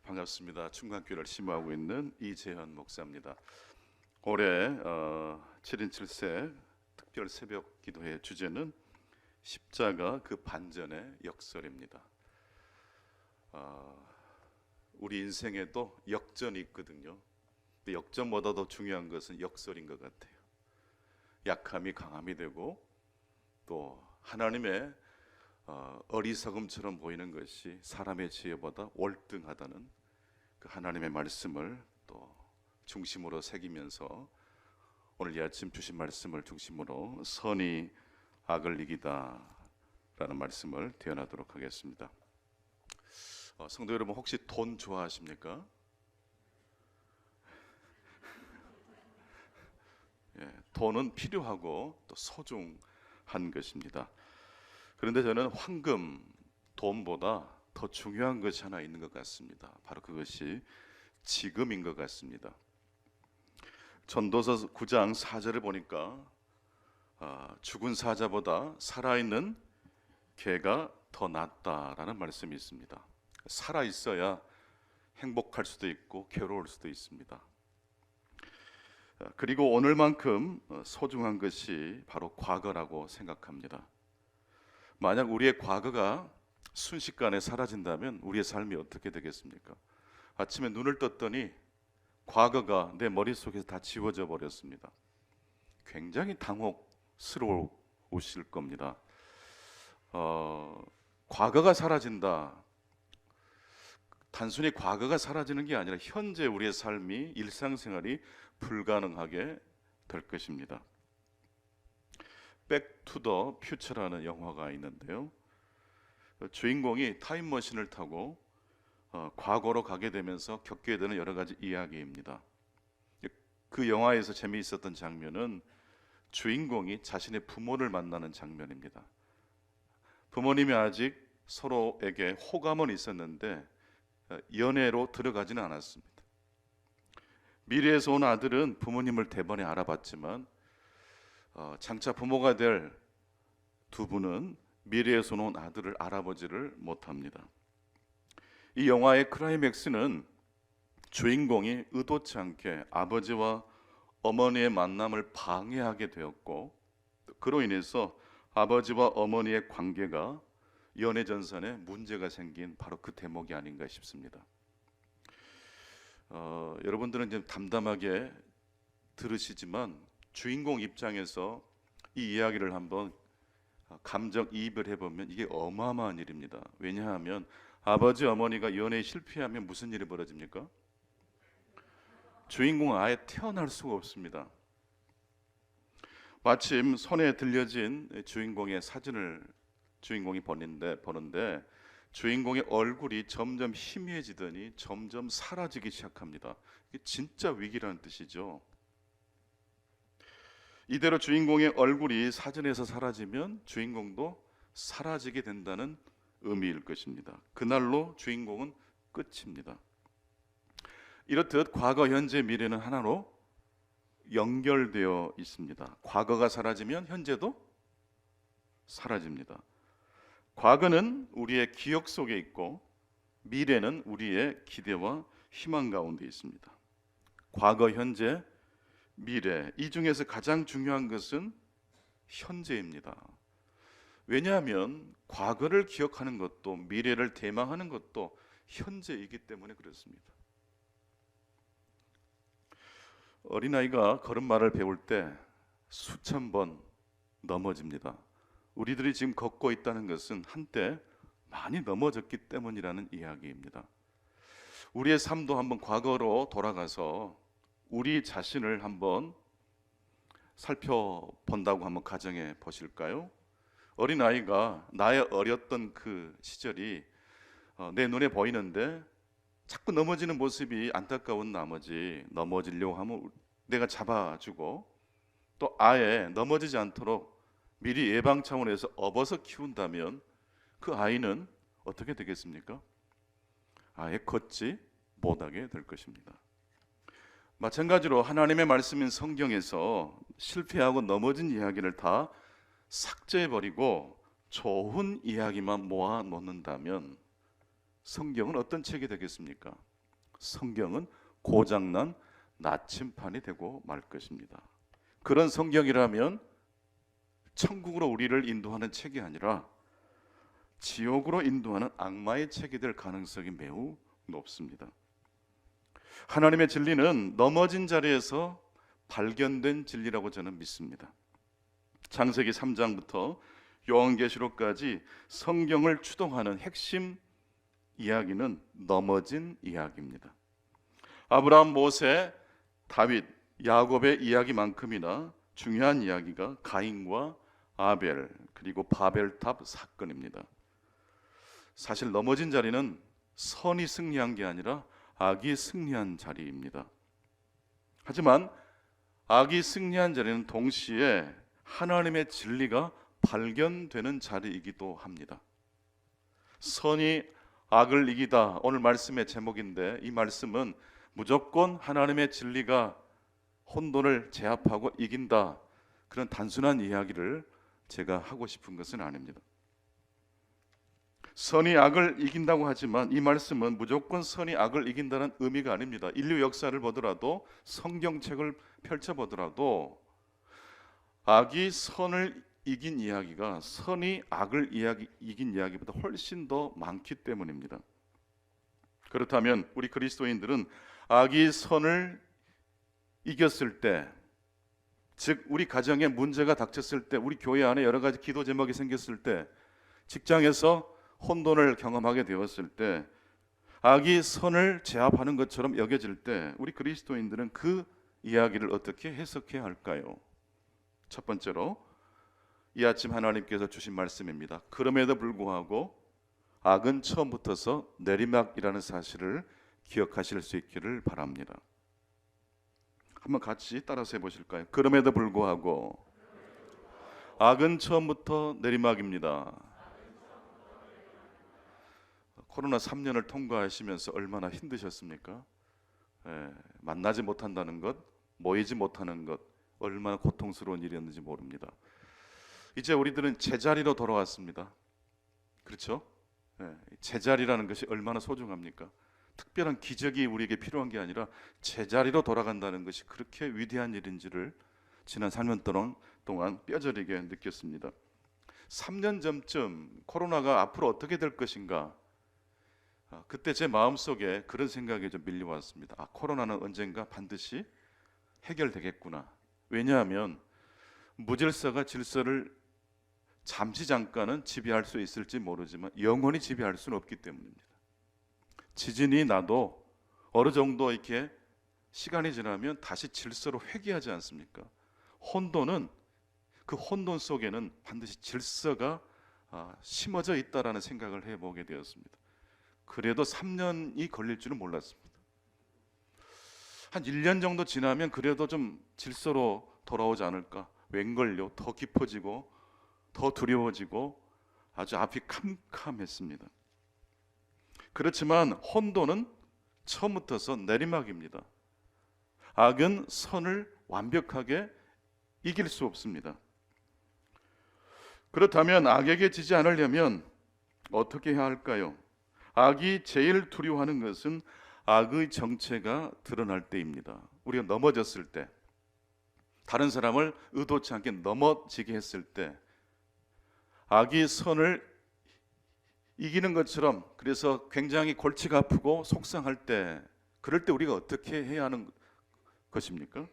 반갑습니다. 충강교회를 심호하고 있는 이재현 목사입니다. 올해 7인 7세 특별 새벽 기도회 주제는 십자가 그 반전의 역설입니다. 우리 인생에도 역전이 있거든요. 근데 역전보다 더 중요한 것은 역설인 것 같아요. 약함이 강함이 되고 또 하나님의 어리석음처럼 보이는 것이 사람의 지혜보다 월등하다는 그 하나님의 말씀을 또 중심으로 새기면서 오늘 이 아침 주신 말씀을 중심으로 선이 악을 이기다 라는 말씀을 대언하도록 하겠습니다. 성도 여러분, 혹시 돈 좋아하십니까? 돈은 필요하고 또 소중한 것입니다. 그런데 저는 황금, 돈보다 더 중요한 것이 하나 있는 것 같습니다. 바로 그것이 지금인 것 같습니다. 전도서 9장 4절을 보니까 죽은 사자보다 살아있는 개가 더 낫다라는 말씀이 있습니다. 살아있어야 행복할 수도 있고 괴로울 수도 있습니다. 그리고 오늘만큼 소중한 것이 바로 과거라고 생각합니다. 만약 우리의 과거가 순식간에 사라진다면 우리의 삶이 어떻게 되겠습니까? 아침에 눈을 떴더니 과거가 내 머릿속에서 다 지워져 버렸습니다. 굉장히 당혹스러우실 겁니다. 과거가 사라진다. 단순히 과거가 사라지는 게 아니라 현재 우리의 삶이, 일상생활이 불가능하게 될 것입니다. 백 투 더 퓨처라는 영화가 있는데요, 주인공이 타임머신을 타고 과거로 가게 되면서 겪게 되는 여러 가지 이야기입니다. 그 영화에서 재미있었던 장면은 주인공이 자신의 부모를 만나는 장면입니다. 부모님이 아직 서로에게 호감은 있었는데 연애로 들어가지는 않았습니다. 미래에서 온 아들은 부모님을 대번에 알아봤지만 장차 부모가 될 두 분은 미래에서 온 아들을 알아보지를 못합니다. 이 영화의 클라이맥스는 주인공이 의도치 않게 아버지와 어머니의 만남을 방해하게 되었고, 그로 인해서 아버지와 어머니의 관계가 연애전선에 문제가 생긴 바로 그 대목이 아닌가 싶습니다. 여러분들은 좀 담담하게 들으시지만 주인공 입장에서 이 이야기를 한번 감정이입을 해보면 이게 어마어마한 일입니다. 왜냐하면 아버지 어머니가 연애에 실패하면 무슨 일이 벌어집니까? 주인공은 아예 태어날 수가 없습니다. 마침 손에 들려진 주인공의 사진을 주인공이 보는데 주인공의 얼굴이 점점 희미해지더니 점점 사라지기 시작합니다. 이게 진짜 위기라는 뜻이죠. 이대로 주인공의 얼굴이 사진에서 사라지면 주인공도 사라지게 된다는 의미일 것입니다. 그날로 주인공은 끝입니다. 이렇듯 과거, 현재, 미래는 하나로 연결되어 있습니다. 과거가 사라지면 현재도 사라집니다. 과거는 우리의 기억 속에 있고 미래는 우리의 기대와 희망 가운데 있습니다. 과거, 현재, 미래, 이 중에서 가장 중요한 것은 현재입니다. 왜냐하면 과거를 기억하는 것도 미래를 대망하는 것도 현재이기 때문에 그렇습니다. 어린아이가 걸음마를 배울 때 수천 번 넘어집니다. 우리들이 지금 걷고 있다는 것은 한때 많이 넘어졌기 때문이라는 이야기입니다. 우리의 삶도 한번 과거로 돌아가서 우리 자신을 한번 살펴본다고 한번 가정해 보실까요? 어린아이가 나의 어렸던 그 시절이 내 눈에 보이는데 자꾸 넘어지는 모습이 안타까운 나머지 넘어지려고 하면 내가 잡아주고 또 아예 넘어지지 않도록 미리 예방 차원에서 업어서 키운다면 그 아이는 어떻게 되겠습니까? 아예 걷지 못하게 될 것입니다. 마찬가지로 하나님의 말씀인 성경에서 실패하고 넘어진 이야기를 다 삭제해버리고 좋은 이야기만 모아 놓는다면 성경은 어떤 책이 되겠습니까? 성경은 고장난 나침판이 되고 말 것입니다. 그런 성경이라면 천국으로 우리를 인도하는 책이 아니라 지옥으로 인도하는 악마의 책이 될 가능성이 매우 높습니다. 하나님의 진리는 넘어진 자리에서 발견된 진리라고 저는 믿습니다. 창세기 3장부터 요한계시록까지 성경을 추동하는 핵심 이야기는 넘어진 이야기입니다. 아브라함, 모세, 다윗, 야곱의 이야기만큼이나 중요한 이야기가 가인과 아벨 그리고 바벨탑 사건입니다. 사실 넘어진 자리는 선이 승리한 게 아니라 악이 승리한 자리입니다. 하지만 악이 승리한 자리는 동시에 하나님의 진리가 발견되는 자리이기도 합니다. 선이 악을 이기다, 오늘 말씀의 제목인데, 이 말씀은 무조건 하나님의 진리가 혼돈을 제압하고 이긴다, 그런 단순한 이야기를 제가 하고 싶은 것은 아닙니다. 선이 악을 이긴다고 하지만 이 말씀은 무조건 선이 악을 이긴다는 의미가 아닙니다. 인류 역사를 보더라도, 성경책을 펼쳐보더라도 악이 선을 이긴 이야기가 선이 악을 이긴 이야기보다 훨씬 더 많기 때문입니다. 그렇다면 우리 그리스도인들은 악이 선을 이겼을 때, 즉 우리 가정에 문제가 닥쳤을 때, 우리 교회 안에 여러 가지 기도 제목이 생겼을 때, 직장에서 혼돈을 경험하게 되었을 때, 악이 선을 제압하는 것처럼 여겨질 때, 우리 그리스도인들은 그 이야기를 어떻게 해석해야 할까요? 첫 번째로 이 아침 하나님께서 주신 말씀입니다. 그럼에도 불구하고 악은 처음부터서 내리막이라는 사실을 기억하실 수 있기를 바랍니다. 한번 같이 따라서 해보실까요? 그럼에도 불구하고 악은 처음부터 내리막입니다. 코로나 3년을 통과하시면서 얼마나 힘드셨습니까? 만나지 못한다는 것, 모이지 못하는 것, 얼마나 고통스러운 일이었는지 모릅니다. 이제 우리들은 제자리로 돌아왔습니다. 그렇죠? 제자리라는 것이 얼마나 소중합니까? 특별한 기적이 우리에게 필요한 게 아니라 제자리로 돌아간다는 것이 그렇게 위대한 일인지를 지난 3년 동안 뼈저리게 느꼈습니다. 3년 전쯤 코로나가 앞으로 어떻게 될 것인가, 그때 제 마음속에 그런 생각이 좀 밀려왔습니다. 코로나는 언젠가 반드시 해결되겠구나. 왜냐하면 무질서가 질서를 잠시 잠깐은 지배할 수 있을지 모르지만 영원히 지배할 수는 없기 때문입니다. 지진이 나도 어느 정도 이렇게 시간이 지나면 다시 질서로 회귀하지 않습니까? 혼돈은, 그 혼돈 속에는 반드시 질서가 심어져 있다라는 생각을 해보게 되었습니다. 그래도 3년이 걸릴 줄은 몰랐습니다. 한 1년 정도 지나면 그래도 좀 질서로 돌아오지 않을까? 웬걸요? 더 깊어지고 더 두려워지고 아주 앞이 캄캄했습니다. 그렇지만 혼돈은 처음부터서 내리막입니다. 악은 선을 완벽하게 이길 수 없습니다. 그렇다면 악에게 지지 않으려면 어떻게 해야 할까요? 악이 제일 두려워하는 것은 악의 정체가 드러날 때입니다. 우리가 넘어졌을 때, 다른 사람을 의도치 않게 넘어지게 했을 때, 악이 선을 이기는 것처럼, 그래서 굉장히 골치가 아프고 속상할 때, 그럴 때 우리가 어떻게 해야 하는 것입니까?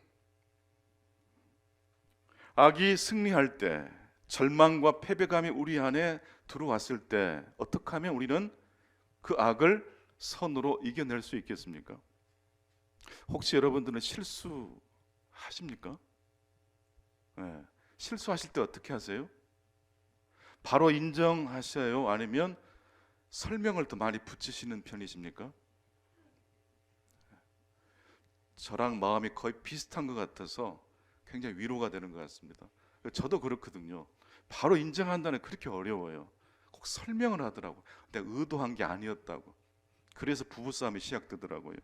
악이 승리할 때, 절망과 패배감이 우리 안에 들어왔을 때 어떻게 하면 우리는 그 악을 선으로 이겨낼 수 있겠습니까? 혹시 여러분들은 실수하십니까? 실수하실 때 어떻게 하세요? 바로 인정하셔요? 아니면 설명을 더 많이 붙이시는 편이십니까? 저랑 마음이 거의 비슷한 것 같아서 굉장히 위로가 되는 것 같습니다. 저도 그렇거든요. 바로 인정한다는 게 그렇게 어려워요. 꼭 설명을 하더라고요. 내가 의도한 게 아니었다고. 그래서 부부싸움이 시작되더라고요.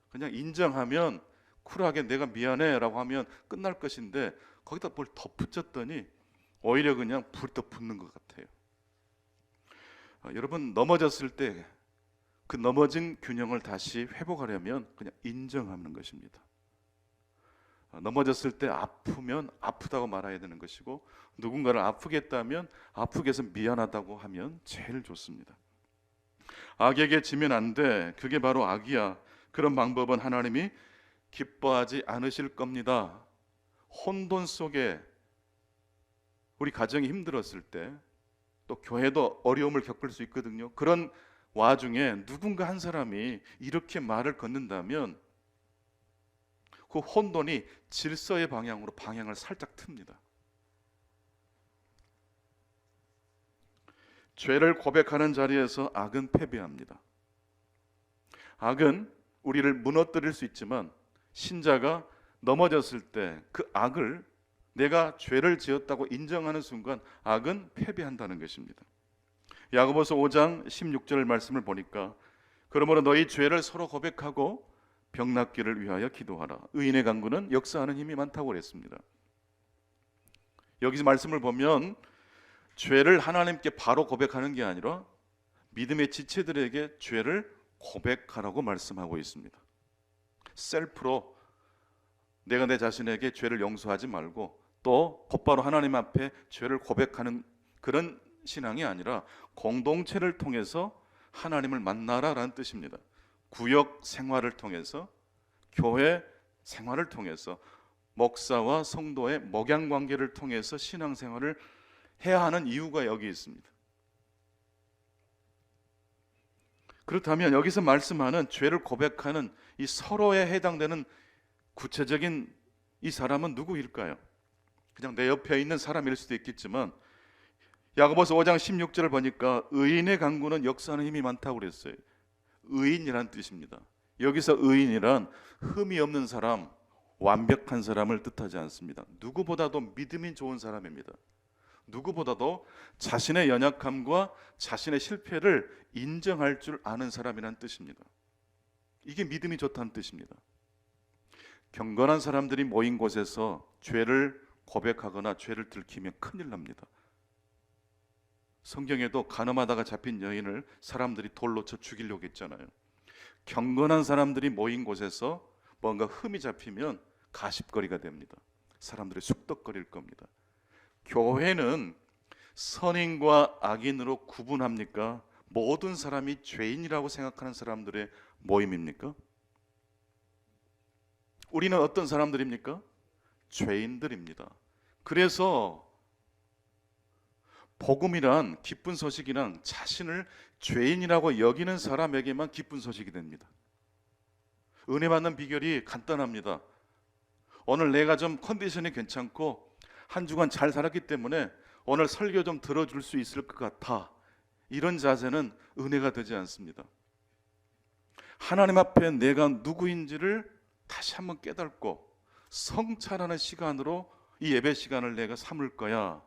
그냥 인정하면 쿨하게 내가 미안해 라고 하면 끝날 것인데, 거기다 뭘 덧붙였더니 오히려 그냥 불 더 붙는 것 같아요. 여러분, 넘어졌을 때 그 넘어진 균형을 다시 회복하려면 그냥 인정하는 것입니다. 넘어졌을 때 아프면 아프다고 말해야 되는 것이고, 누군가를 아프게 했다면 아프게 해서 미안하다고 하면 제일 좋습니다. 악에게 지면 안 돼. 그게 바로 악이야. 그런 방법은 하나님이 기뻐하지 않으실 겁니다. 혼돈 속에 우리 가정이 힘들었을 때, 또 교회도 어려움을 겪을 수 있거든요. 그런 와중에 누군가 한 사람이 이렇게 말을 걷는다면 그 혼돈이 질서의 방향으로 방향을 살짝 틉니다. 죄를 고백하는 자리에서 악은 패배합니다. 악은 우리를 무너뜨릴 수 있지만 신자가 넘어졌을 때 그 악을, 내가 죄를 지었다고 인정하는 순간 악은 패배한다는 것입니다. 야고보서 5장 16절 말씀을 보니까, 그러므로 너희 죄를 서로 고백하고 병 낫기를 위하여 기도하라. 의인의 강구는 역사하는 힘이 많다고 그랬습니다. 여기서 말씀을 보면 죄를 하나님께 바로 고백하는 게 아니라 믿음의 지체들에게 죄를 고백하라고 말씀하고 있습니다. 셀프로 내가 내 자신에게 죄를 용서하지 말고 또 곧바로 하나님 앞에 죄를 고백하는 그런 신앙이 아니라 공동체를 통해서 하나님을 만나라라는 뜻입니다. 구역 생활을 통해서, 교회 생활을 통해서, 목사와 성도의 목양 관계를 통해서 신앙생활을 해야 하는 이유가 여기 있습니다. 그렇다면 여기서 말씀하는 죄를 고백하는 이 서로에 해당되는 구체적인 이 사람은 누구일까요? 그냥 내 옆에 있는 사람일 수도 있겠지만, 야고보서 5장 16절을 보니까 의인의 강구는 역사하는 힘이 많다고 그랬어요. 의인이란 뜻입니다. 여기서 의인이란 흠이 없는 사람, 완벽한 사람을 뜻하지 않습니다. 누구보다도 믿음이 좋은 사람입니다. 누구보다도 자신의 연약함과 자신의 실패를 인정할 줄 아는 사람이란 뜻입니다. 이게 믿음이 좋다는 뜻입니다. 경건한 사람들이 모인 곳에서 죄를 고백하거나 죄를 들키면 큰일 납니다. 성경에도 간음하다가 잡힌 여인을 사람들이 돌로 쳐 죽이려고 했잖아요. 경건한 사람들이 모인 곳에서 뭔가 흠이 잡히면 가십거리가 됩니다. 사람들이 쑥덕거릴 겁니다. 교회는 선인과 악인으로 구분합니까? 모든 사람이 죄인이라고 생각하는 사람들의 모임입니까? 우리는 어떤 사람들입니까? 죄인들입니다. 그래서 복음이란, 기쁜 소식이란 자신을 죄인이라고 여기는 사람에게만 기쁜 소식이 됩니다. 은혜 받는 비결이 간단합니다. 오늘 내가 좀 컨디션이 괜찮고 한 주간 잘 살았기 때문에 오늘 설교 좀 들어줄 수 있을 것 같아, 이런 자세는 은혜가 되지 않습니다. 하나님 앞에 내가 누구인지를 다시 한번 깨닫고 성찰하는 시간으로 이 예배 시간을 내가 삼을 거야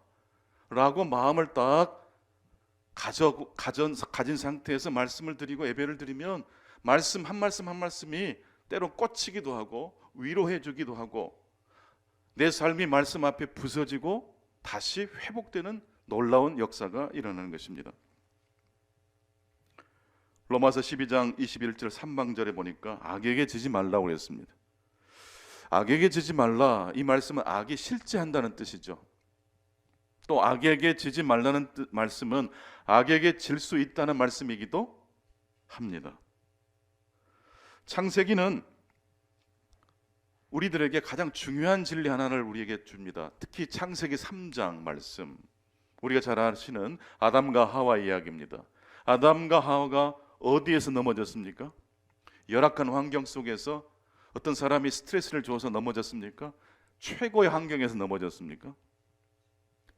라고 마음을 딱 가진 상태에서 말씀을 드리고 예배를 드리면 말씀 한 말씀 한 말씀이 때로 꽂히기도 하고 위로해 주기도 하고 내 삶이 말씀 앞에 부서지고 다시 회복되는 놀라운 역사가 일어나는 것입니다. 로마서 12장 21절 3방절에 보니까 악에게 지지 말라고 그랬습니다. 악에게 지지 말라, 이 말씀은 악이 실제한다는 뜻이죠. 또 악에게 지지 말라는 말씀은 악에게 질 수 있다는 말씀이기도 합니다. 창세기는 우리들에게 가장 중요한 진리 하나를 우리에게 줍니다. 특히 창세기 3장 말씀, 우리가 잘 아시는 아담과 하와 이야기입니다. 아담과 하와가 어디에서 넘어졌습니까? 열악한 환경 속에서 어떤 사람이 스트레스를 줘서 넘어졌습니까? 최고의 환경에서 넘어졌습니까?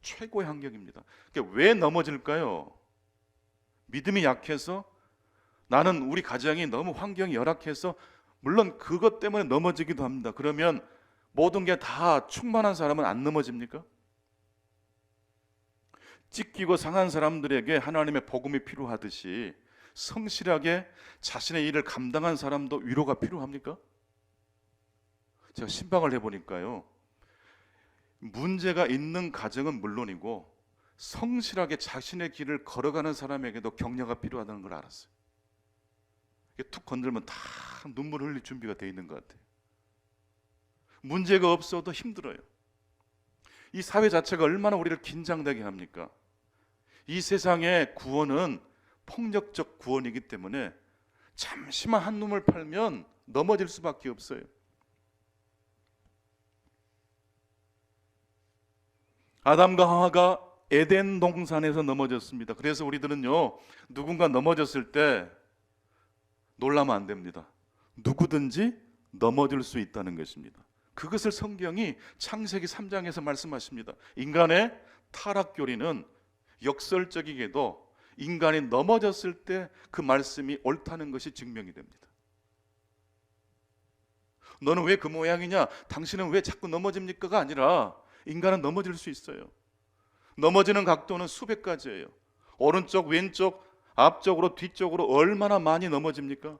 최고의 환경입니다. 그러니까 왜 넘어질까요? 믿음이 약해서, 나는 우리 가정이 너무 환경이 열악해서, 물론 그것 때문에 넘어지기도 합니다. 그러면 모든 게 다 충만한 사람은 안 넘어집니까? 찢기고 상한 사람들에게 하나님의 복음이 필요하듯이 성실하게 자신의 일을 감당한 사람도 위로가 필요합니까? 제가 신방을 해보니까요, 문제가 있는 가정은 물론이고 성실하게 자신의 길을 걸어가는 사람에게도 격려가 필요하다는 걸 알았어요. 툭 건들면 다 눈물 흘릴 준비가 돼 있는 것 같아요. 문제가 없어도 힘들어요. 이 사회 자체가 얼마나 우리를 긴장되게 합니까? 이 세상의 구원은 폭력적 구원이기 때문에 잠시만 한눈을 팔면 넘어질 수밖에 없어요. 아담과 하와가 에덴 동산에서 넘어졌습니다. 그래서 우리들은요, 누군가 넘어졌을 때 놀라면 안 됩니다. 누구든지 넘어질 수 있다는 것입니다. 그것을 성경이 창세기 3장에서 말씀하십니다. 인간의 타락교리는 역설적이게도 인간이 넘어졌을 때 그 말씀이 옳다는 것이 증명이 됩니다. 너는 왜 그 모양이냐? 당신은 왜 자꾸 넘어집니까가 아니라 인간은 넘어질 수 있어요. 넘어지는 각도는 수백 가지예요. 오른쪽, 왼쪽, 앞쪽으로, 뒤쪽으로 얼마나 많이 넘어집니까?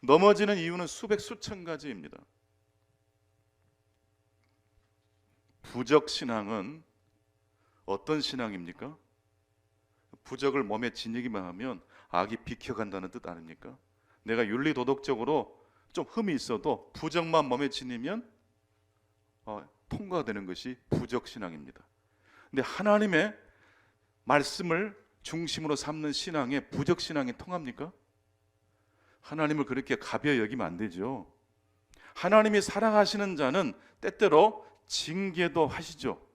넘어지는 이유는 수백, 수천 가지입니다. 부적신앙은 어떤 신앙입니까? 부적을 몸에 지니기만 하면 악이 비켜간다는 뜻 아닙니까? 내가 윤리도덕적으로 좀 흠이 있어도 부적만 몸에 지니면 통과되는 것이 부적신앙입니다. 근데 하나님의 말씀을 중심으로 삼는 신앙에 부적신앙이 통합니까? 하나님을 그렇게 가벼이 여기면 안 되죠. 하나님이 사랑하시는 자는 때때로 징계도 하시죠.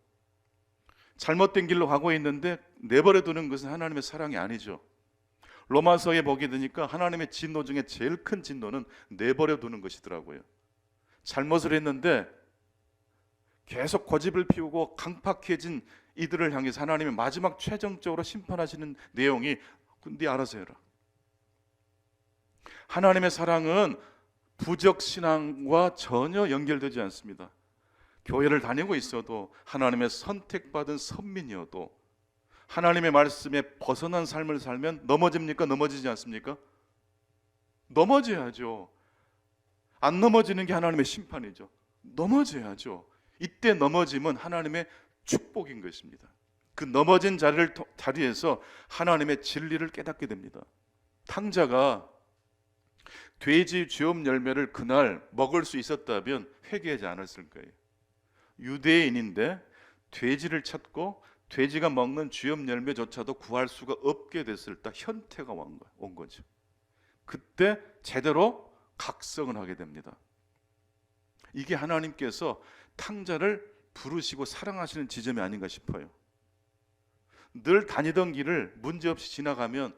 잘못된 길로 가고 있는데 내버려 두는 것은 하나님의 사랑이 아니죠. 로마서에 보게 되니까 하나님의 진노 중에 제일 큰 진노는 내버려 두는 것이더라고요. 잘못을 했는데 계속 고집을 피우고 강팍해진 이들을 향해서 하나님이 마지막 최종적으로 심판하시는 내용이 네 알아서 해라. 하나님의 사랑은 부적신앙과 전혀 연결되지 않습니다. 교회를 다니고 있어도 하나님의 선택받은 선민이어도 하나님의 말씀에 벗어난 삶을 살면 넘어집니까? 넘어지지 않습니까? 넘어져야죠. 안 넘어지는 게 하나님의 심판이죠. 넘어져야죠. 이때 넘어짐은 하나님의 축복인 것입니다. 그 넘어진 자리에서 하나님의 진리를 깨닫게 됩니다. 탕자가 돼지 쥐엄 열매를 그날 먹을 수 있었다면 회개하지 않았을 거예요. 유대인인데 돼지를 찾고 돼지가 먹는 쥐엄 열매조차도 구할 수가 없게 됐을 때 현태가 온 거죠. 그때 제대로 각성을 하게 됩니다. 이게 하나님께서 탕자를 부르시고 사랑하시는 지점이 아닌가 싶어요. 늘 다니던 길을 문제없이 지나가면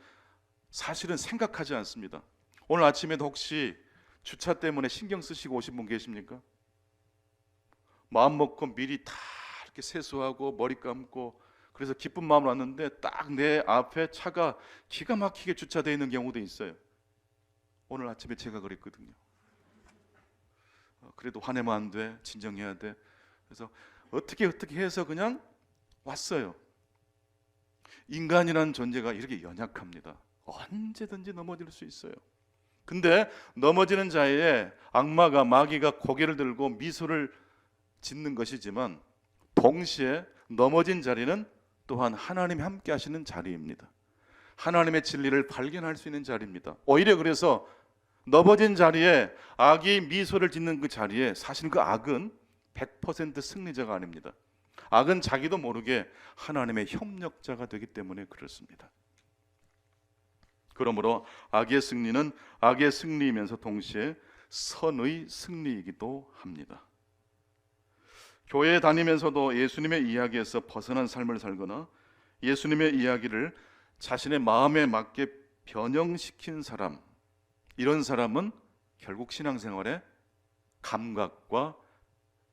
사실은 생각하지 않습니다. 오늘 아침에도 혹시 주차 때문에 신경 쓰시고 오신 분 계십니까? 마음 먹고 미리 다 이렇게 세수하고 머리 감고 그래서 기쁜 마음으로 왔는데 딱 내 앞에 차가 기가 막히게 주차되어 있는 경우도 있어요. 오늘 아침에 제가 그랬거든요. 그래도 화내면 안 돼, 진정해야 돼. 그래서 어떻게 해서 그냥 왔어요. 인간이라는 존재가 이렇게 연약합니다. 언제든지 넘어질 수 있어요. 근데 넘어지는 자에 악마가 마귀가 고개를 들고 미소를 짓는 것이지만 동시에 넘어진 자리는 또한 하나님이 함께 하시는 자리입니다. 하나님의 진리를 발견할 수 있는 자리입니다. 오히려 그래서 넘어진 자리에 악이 미소를 짓는 그 자리에 사실 그 악은 100% 승리자가 아닙니다. 악은 자기도 모르게 하나님의 협력자가 되기 때문에 그렇습니다. 그러므로 악의 승리는 악의 승리이면서 동시에 선의 승리이기도 합니다. 교회에 다니면서도 예수님의 이야기에서 벗어난 삶을 살거나 예수님의 이야기를 자신의 마음에 맞게 변형시킨 사람, 이런 사람은 결국 신앙생활에 감각과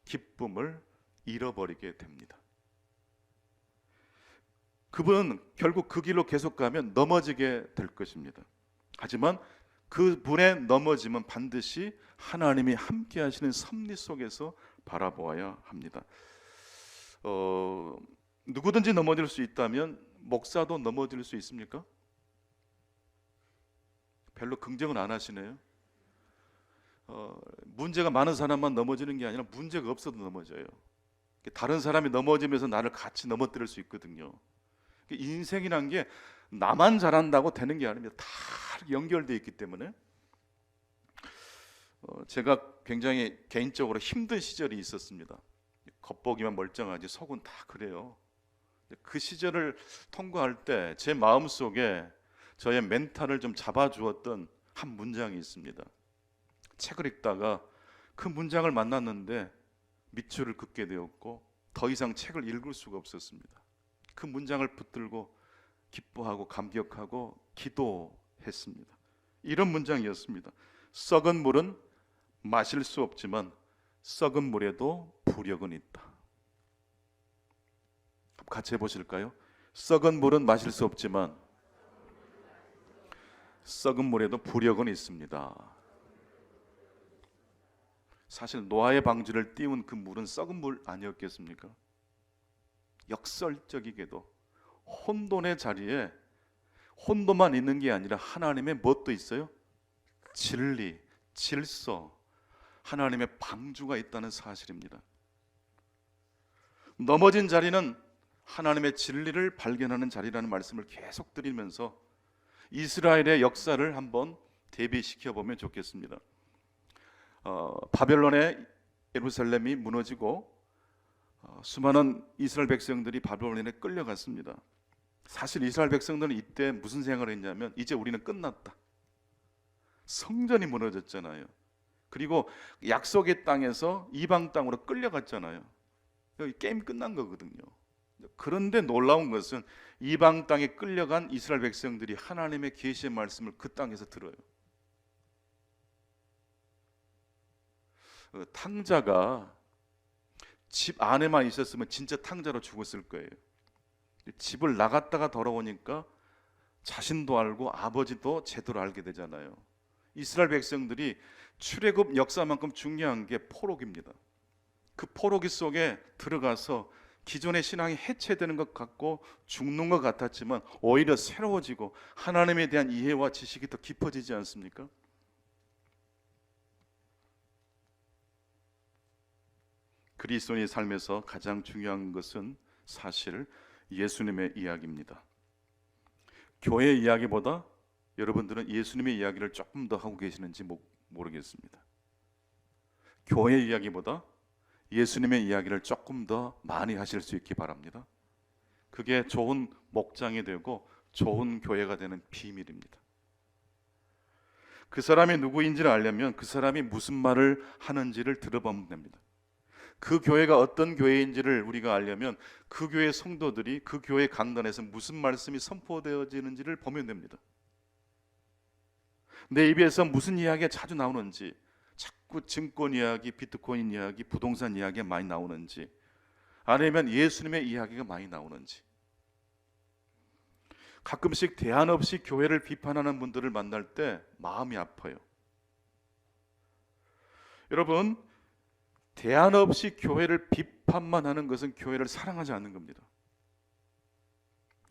기쁨을 잃어버리게 됩니다. 그분은 결국 그 길로 계속 가면 넘어지게 될 것입니다. 하지만 그분의 넘어짐은 반드시 하나님이 함께 하시는 섭리 속에서 바라보아야 합니다. 누구든지 넘어질 수 있다면 목사도 넘어질 수 있습니까? 별로 긍정은 안 하시네요. 문제가 많은 사람만 넘어지는 게 아니라 문제가 없어도 넘어져요. 다른 사람이 넘어지면서 나를 같이 넘어뜨릴 수 있거든요. 인생이란 게 나만 잘한다고 되는 게 아닙니다. 다 연결되어 있기 때문에 제가 굉장히 개인적으로 힘든 시절이 있었습니다. 겉보기만 멀쩡하지 속은 다 그래요. 그 시절을 통과할 때 제 마음속에 저의 멘탈을 좀 잡아주었던 한 문장이 있습니다. 책을 읽다가 그 문장을 만났는데 밑줄을 긋게 되었고 더 이상 책을 읽을 수가 없었습니다. 그 문장을 붙들고 기뻐하고 감격하고 기도했습니다. 이런 문장이었습니다. 썩은 물은 마실 수 없지만 썩은 물에도 부력은 있다. 같이 해보실까요? 썩은 물은 마실 수 없지만 썩은 물에도 부력은 있습니다. 사실 노아의 방주를 띄운 그 물은 썩은 물 아니었겠습니까? 역설적이게도 혼돈의 자리에 혼돈만 있는 게 아니라 하나님의 뭣도 있어요? 진리, 질서, 하나님의 방주가 있다는 사실입니다. 넘어진 자리는 하나님의 진리를 발견하는 자리라는 말씀을 계속 드리면서 이스라엘의 역사를 한번 대비시켜 보면 좋겠습니다. 바벨론의 예루살렘이 무너지고 수많은 이스라엘 백성들이 바벨론에 끌려갔습니다. 사실 이스라엘 백성들은 이때 무슨 생각을 했냐면 이제 우리는 끝났다. 성전이 무너졌잖아요. 그리고 약속의 땅에서 이방 땅으로 끌려갔잖아요. 여기 게임 끝난 거거든요. 그런데 놀라운 것은 이방 땅에 끌려간 이스라엘 백성들이 하나님의 계시의 말씀을 그 땅에서 들어요. 탕자가 집 안에만 있었으면 진짜 탕자로 죽었을 거예요. 집을 나갔다가 돌아오니까 자신도 알고 아버지도 제대로 알게 되잖아요. 이스라엘 백성들이 출애굽 역사만큼 중요한 게 포로기입니다. 그 포로기 속에 들어가서 기존의 신앙이 해체되는 것 같고 죽는 것 같았지만 오히려 새로워지고 하나님에 대한 이해와 지식이 더 깊어지지 않습니까? 그리스도인의 삶에서 가장 중요한 것은 사실 예수님의 이야기입니다. 교회 이야기보다 여러분들은 예수님의 이야기를 조금 더 하고 계시는지 모르겠습니다. 교회 이야기보다 예수님의 이야기를 조금 더 많이 하실 수 있기 바랍니다. 그게 좋은 목장이 되고 좋은 교회가 되는 비밀입니다. 그 사람이 누구인지를 알려면 그 사람이 무슨 말을 하는지를 들어보면 됩니다. 그 교회가 어떤 교회인지를 우리가 알려면 그 교회 성도들이 그 교회 강단에서 무슨 말씀이 선포되어지는지를 보면 됩니다. 내 입에서 무슨 이야기가 자주 나오는지, 자꾸 증권 이야기, 비트코인 이야기, 부동산 이야기가 많이 나오는지, 아니면 예수님의 이야기가 많이 나오는지. 가끔씩 대안 없이 교회를 비판하는 분들을 만날 때 마음이 아파요. 여러분, 대안 없이 교회를 비판만 하는 것은 교회를 사랑하지 않는 겁니다.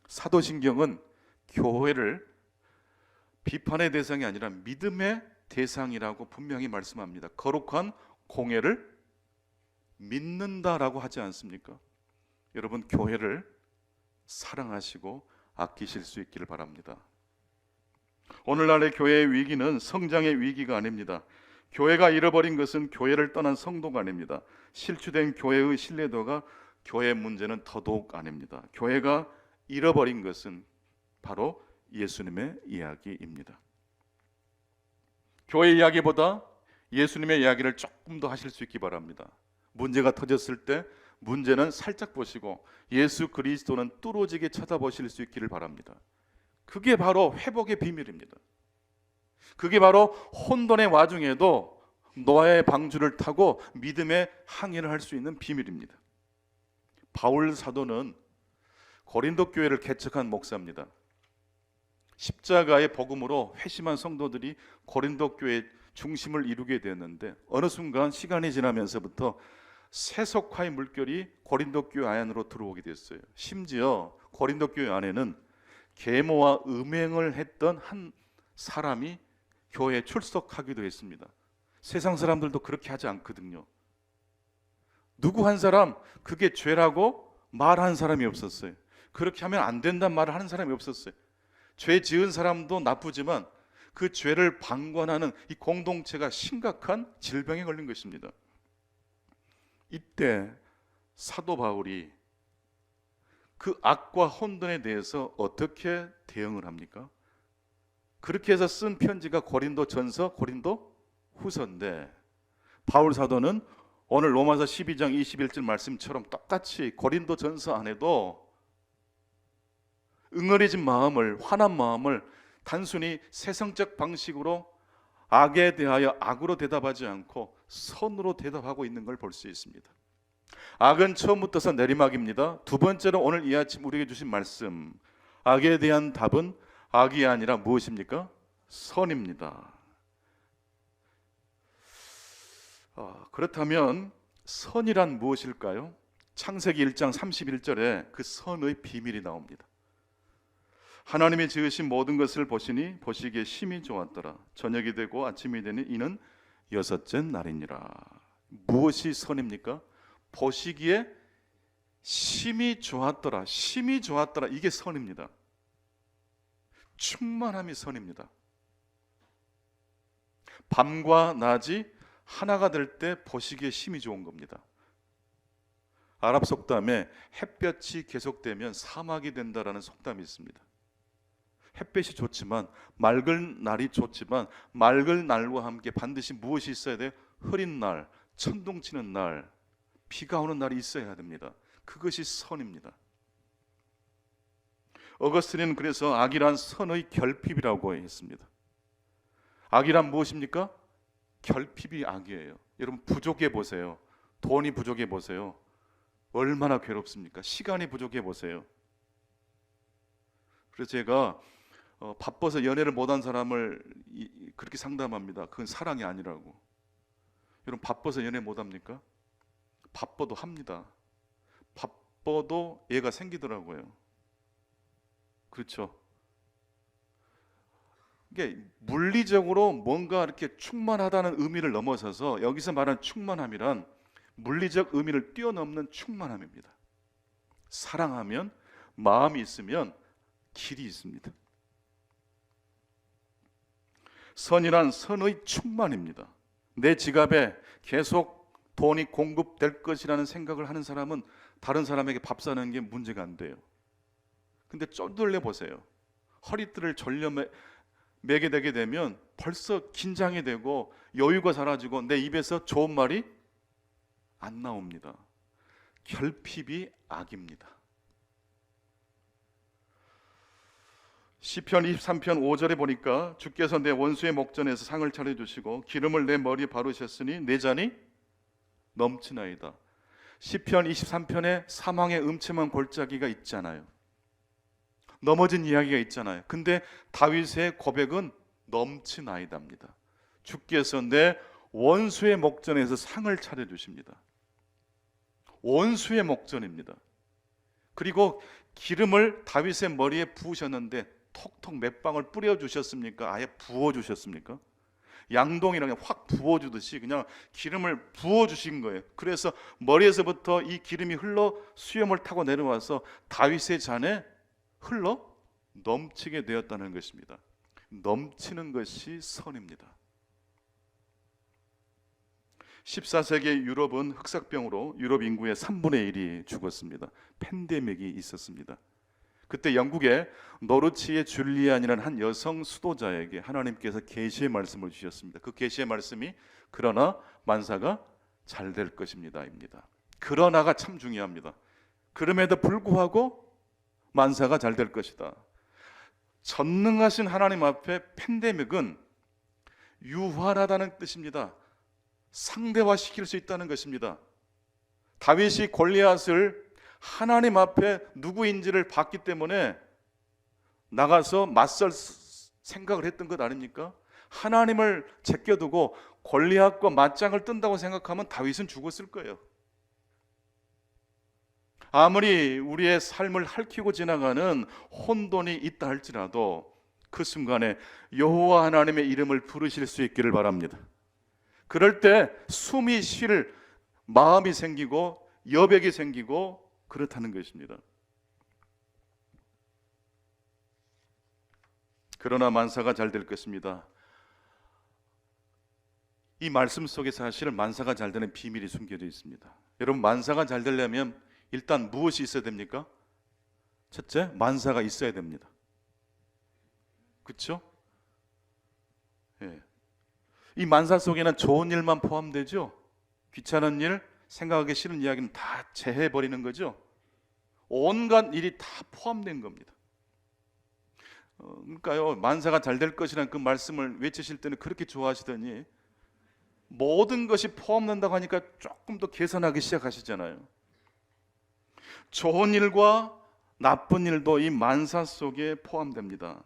사도신경은 교회를 비판의 대상이 아니라 믿음의 대상이라고 분명히 말씀합니다. 거룩한 공회를 믿는다라고 하지 않습니까? 여러분, 교회를 사랑하시고 아끼실 수 있기를 바랍니다. 오늘날의 교회의 위기는 성장의 위기가 아닙니다. 교회가 잃어버린 것은 교회를 떠난 성도가 아닙니다. 실추된 교회의 신뢰도가 교회 문제는 더더욱 아닙니다. 교회가 잃어버린 것은 바로 예수님의 이야기입니다. 교회 이야기보다 예수님의 이야기를 조금 더 하실 수 있기 바랍니다. 문제가 터졌을 때 문제는 살짝 보시고 예수 그리스도는 뚫어지게 쳐다보실 수 있기를 바랍니다. 그게 바로 회복의 비밀입니다. 그게 바로 혼돈의 와중에도 노아의 방주를 타고 믿음의 항해를 할 수 있는 비밀입니다. 바울 사도는 고린도 교회를 개척한 목사입니다. 십자가의 복음으로 회심한 성도들이 고린도 교회의 중심을 이루게 되었는데 어느 순간 시간이 지나면서부터 세속화의 물결이 고린도 교회 안으로 들어오게 됐어요. 심지어 고린도 교회 안에는 계모와 음행을 했던 한 사람이 교회에 출석하기도 했습니다. 세상 사람들도 그렇게 하지 않거든요. 누구 한 사람 그게 죄라고 말한 사람이 없었어요. 그렇게 하면 안 된다는 말을 하는 사람이 없었어요. 죄 지은 사람도 나쁘지만 그 죄를 방관하는 이 공동체가 심각한 질병에 걸린 것입니다. 이때 사도 바울이 그 악과 혼돈에 대해서 어떻게 대응을 합니까? 그렇게 해서 쓴 편지가 고린도전서, 고린도후서인데 바울 사도는 오늘 로마서 12장 21절 말씀처럼 똑같이 고린도전서 안에도 응어리진 마음을, 화난 마음을 단순히 세상적 방식으로 악에 대하여 악으로 대답하지 않고 선으로 대답하고 있는 걸 볼 수 있습니다. 악은 처음부터서 내리막입니다. 두 번째로 오늘 이 아침 우리에게 주신 말씀, 악에 대한 답은 악이 아니라 무엇입니까? 선입니다. 그렇다면 선이란 무엇일까요? 창세기 1장 31절에 그 선의 비밀이 나옵니다. 하나님이 지으신 모든 것을 보시니 보시기에 심히 좋았더라. 저녁이 되고 아침이 되니 이는 여섯째 날이니라. 무엇이 선입니까? 보시기에 심히 좋았더라. 심히 좋았더라. 이게 선입니다. 충만함이 선입니다. 밤과 낮이 하나가 될 때 보시기에 심히 좋은 겁니다. 아랍 속담에 햇볕이 계속되면 사막이 된다라는 속담이 있습니다. 햇볕이 좋지만, 맑은 날이 좋지만 맑은 날과 함께 반드시 무엇이 있어야 돼요? 흐린 날, 천둥치는 날, 비가 오는 날이 있어야 됩니다. 그것이 선입니다. 어거스틴은 그래서 악이란 선의 결핍이라고 했습니다. 악이란 무엇입니까? 결핍이 악이에요. 여러분 부족해 보세요. 돈이 부족해 보세요. 얼마나 괴롭습니까? 시간이 부족해 보세요. 그래서 제가 바빠서 연애를 못한 사람을 그렇게 상담합니다. 그건 사랑이 아니라고. 여러분 바빠서 연애 못합니까? 바빠도 합니다. 바빠도 애가 생기더라고요. 그렇죠? 이게 물리적으로 뭔가 이렇게 충만하다는 의미를 넘어서서 여기서 말하는 충만함이란 물리적 의미를 뛰어넘는 충만함입니다. 사랑하면, 마음이 있으면 길이 있습니다. 선이란 선의 충만입니다. 내 지갑에 계속 돈이 공급될 것이라는 생각을 하는 사람은 다른 사람에게 밥 사는 게 문제가 안 돼요. 근데 쫄돌려 보세요. 허리띠를 졸려 매게 되게 되면 벌써 긴장이 되고 여유가 사라지고 내 입에서 좋은 말이 안 나옵니다. 결핍이 악입니다. 시편 23편 5절에 보니까 주께서 내 원수의 목전에서 상을 차려주시고 기름을 내 머리에 바르셨으니 내 잔이 넘치나이다. 시편 23편에 사망의 음침한 골짜기가 있잖아요. 넘어진 이야기가 있잖아요. 근데 다윗의 고백은 넘치나이다입니다. 주께서 내 원수의 목전에서 상을 차려주십니다. 원수의 목전입니다. 그리고 기름을 다윗의 머리에 부으셨는데 톡톡 몇 방울 뿌려주셨습니까? 아예 부어주셨습니까? 양동이랑 확 부어주듯이 그냥 기름을 부어주신 거예요. 그래서 머리에서부터 이 기름이 흘러 수염을 타고 내려와서 다윗의 잔에 흘러 넘치게 되었다는 것입니다. 넘치는 것이 선입니다. 14세기 유럽은 흑사병으로 유럽 인구의 3분의 1이 죽었습니다. 팬데믹이 있었습니다. 그때 영국의 노르치의 줄리안이라는 한 여성 수도자에게 하나님께서 계시의 말씀을 주셨습니다. 그 계시의 말씀이 그러나 만사가 잘 될 것입니다 입니다. 그러나가 참 중요합니다. 그럼에도 불구하고 만사가 잘 될 것이다. 전능하신 하나님 앞에 팬데믹은 유한하다는 뜻입니다. 상대화시킬 수 있다는 것입니다. 다윗이 골리앗을 하나님 앞에 누구인지를 봤기 때문에 나가서 맞설 생각을 했던 것 아닙니까? 하나님을 제껴두고 골리앗과 맞짱을 뜬다고 생각하면 다윗은 죽었을 거예요. 아무리 우리의 삶을 핥히고 지나가는 혼돈이 있다 할지라도 그 순간에 여호와 하나님의 이름을 부르실 수 있기를 바랍니다. 그럴 때 숨이 쉴 마음이 생기고 여백이 생기고 그렇다는 것입니다. 그러나 만사가 잘 될 것입니다. 이 말씀 속에 사실은 만사가 잘 되는 비밀이 숨겨져 있습니다. 여러분, 만사가 잘 되려면 일단 무엇이 있어야 됩니까? 첫째, 만사가 있어야 됩니다. 그렇죠? 예. 이 만사 속에는 좋은 일만 포함되죠. 귀찮은 일, 생각하기 싫은 이야기는 다 제해버리는 거죠. 온갖 일이 다 포함된 겁니다. 그러니까요, 만사가 잘 될 것이라는 그 말씀을 외치실 때는 그렇게 좋아하시더니 모든 것이 포함된다고 하니까 조금 더 계산하기 시작하시잖아요. 좋은 일과 나쁜 일도 이 만사 속에 포함됩니다.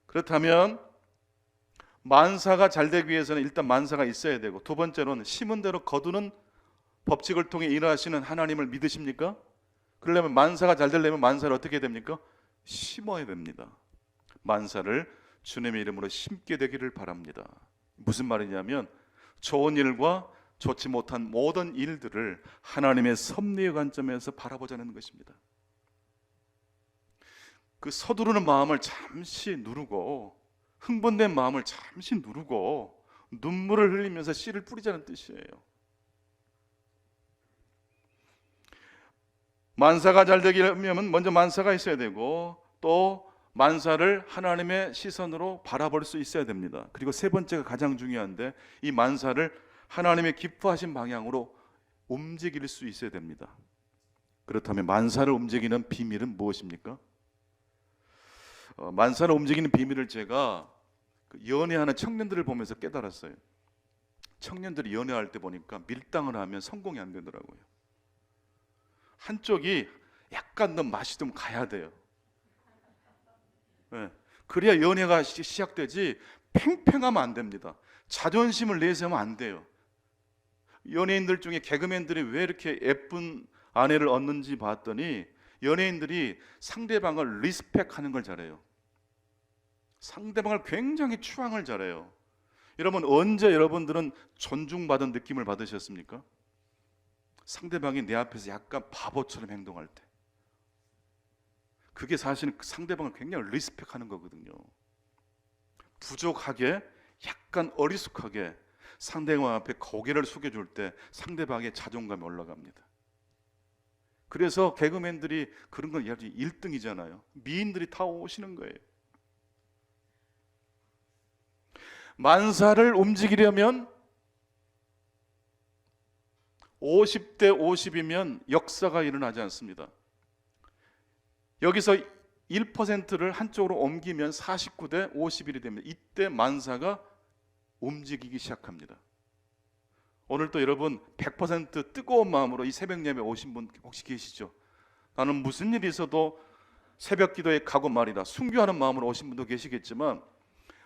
그렇다면 만사가 잘 되기 위해서는 일단 만사가 있어야 되고, 두 번째로는 심은 대로 거두는 법칙을 통해 일하시는 하나님을 믿으십니까? 그러려면 만사가 잘 되려면 만사를 어떻게 해야 됩니까? 심어야 됩니다. 만사를 주님의 이름으로 심게 되기를 바랍니다. 무슨 말이냐면 좋은 일과 좋지 못한 모든 일들을 하나님의 섭리의 관점에서 바라보자는 것입니다. 그 서두르는 마음을 잠시 누르고, 흥분된 마음을 잠시 누르고 눈물을 흘리면서 씨를 뿌리자는 뜻이에요. 만사가 잘 되려면 먼저 만사가 있어야 되고, 또 만사를 하나님의 시선으로 바라볼 수 있어야 됩니다. 그리고 세 번째가 가장 중요한데, 이 만사를 하나님의 기뻐하신 방향으로 움직일 수 있어야 됩니다. 그렇다면 만사를 움직이는 비밀은 무엇입니까? 만사를 움직이는 비밀을 제가 연애하는 청년들을 보면서 깨달았어요. 청년들이 연애할 때 보니까 밀당을 하면 성공이 안 되더라고요. 한쪽이 약간 더 맛이 좀 가야 돼요. 네. 그래야 연애가 시작되지, 팽팽하면 안 됩니다. 자존심을 내세우면 안 돼요. 연예인들 중에 개그맨들이 왜 이렇게 예쁜 아내를 얻는지 봤더니 연예인들이 상대방을 리스펙하는 걸 잘해요. 상대방을 굉장히 추앙을 잘해요. 여러분, 언제 여러분들은 존중받은 느낌을 받으셨습니까? 상대방이 내 앞에서 약간 바보처럼 행동할 때, 그게 사실은 상대방을 굉장히 리스펙하는 거거든요. 부족하게, 약간 어리숙하게 상대방 앞에 고개를 숙여줄 때 상대방의 자존감이 올라갑니다. 그래서 개그맨들이 그런 건 아주 1등이잖아요. 미인들이 다 오시는 거예요. 만사를 움직이려면 50대 50이면 역사가 일어나지 않습니다. 여기서 1%를 한쪽으로 옮기면 49대 51이 됩니다. 이때 만사가 움직이기 시작합니다. 오늘 또 여러분 100% 뜨거운 마음으로 이 새벽 예배 오신 분 혹시 계시죠? 나는 무슨 일이 있어도 새벽 기도에 가고 말이다, 순교하는 마음으로 오신 분도 계시겠지만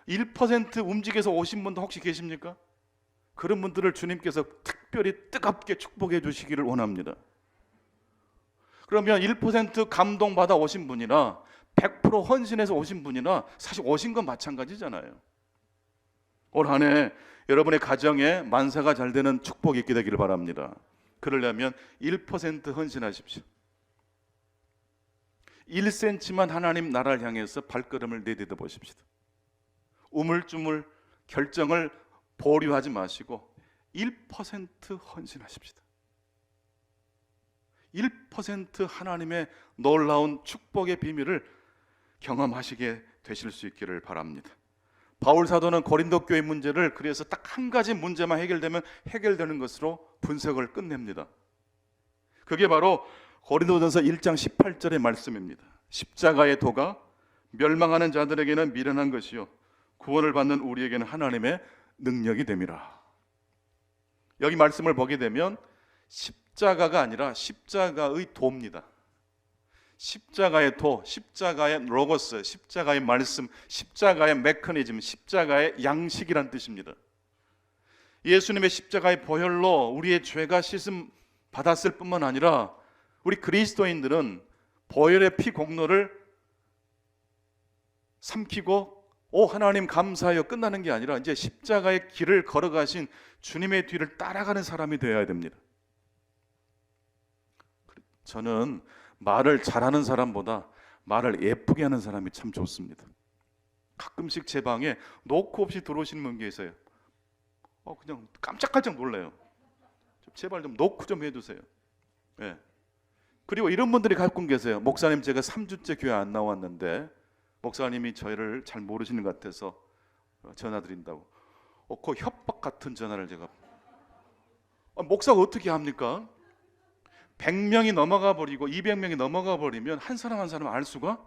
1% 움직여서 오신 분도 혹시 계십니까? 그런 분들을 주님께서 특별히 뜨겁게 축복해 주시기를 원합니다. 그러면 1% 감동받아 오신 분이나 100% 헌신해서 오신 분이나 사실 오신 건 마찬가지잖아요. 올 한 해 여러분의 가정에 만사가 잘 되는 축복이 있게 되기를 바랍니다. 그러려면 1% 헌신하십시오. 1cm만 하나님 나라를 향해서 발걸음을 내딛어 보십시오. 우물쭈물 결정을 보류하지 마시고 1% 헌신하십시오. 1% 하나님의 놀라운 축복의 비밀을 경험하시게 되실 수 있기를 바랍니다. 바울 사도는 고린도 교회 문제를 그래서 딱 한 가지 문제만 해결되면 해결되는 것으로 분석을 끝냅니다. 그게 바로 고린도전서 1장 18절의 말씀입니다. 십자가의 도가 멸망하는 자들에게는 미련한 것이요 구원을 받는 우리에게는 하나님의 능력이 됨이라. 여기 말씀을 보게 되면 십자가가 아니라 십자가의 도입니다. 십자가의 도, 십자가의 로고스, 십자가의 말씀, 십자가의 메커니즘, 십자가의 양식이란 뜻입니다. 예수님의 십자가의 보혈로 우리의 죄가 씻음 받았을 뿐만 아니라 우리 그리스도인들은 보혈의 피 공로를 삼키고 오 하나님 감사하여 끝나는 게 아니라 이제 십자가의 길을 걸어가신 주님의 뒤를 따라가는 사람이 되어야 됩니다. 저는 말을 잘하는 사람보다 말을 예쁘게 하는 사람이 참 좋습니다. 가끔씩 제 방에 노크 없이 들어오시는 분 계세요. 그냥 깜짝깜짝 놀라요. 제발 좀 노크 좀 해주세요. 예. 그리고 이런 분들이 가끔 계세요. 목사님, 제가 3주째 교회 안 나왔는데 목사님이 저희를 잘 모르시는 것 같아서 전화 드린다고. 그 협박 같은 전화를 제가. 목사가 어떻게 합니까? 100명이 넘어가 버리고 200명이 넘어가 버리면 한 사람 한 사람 알 수가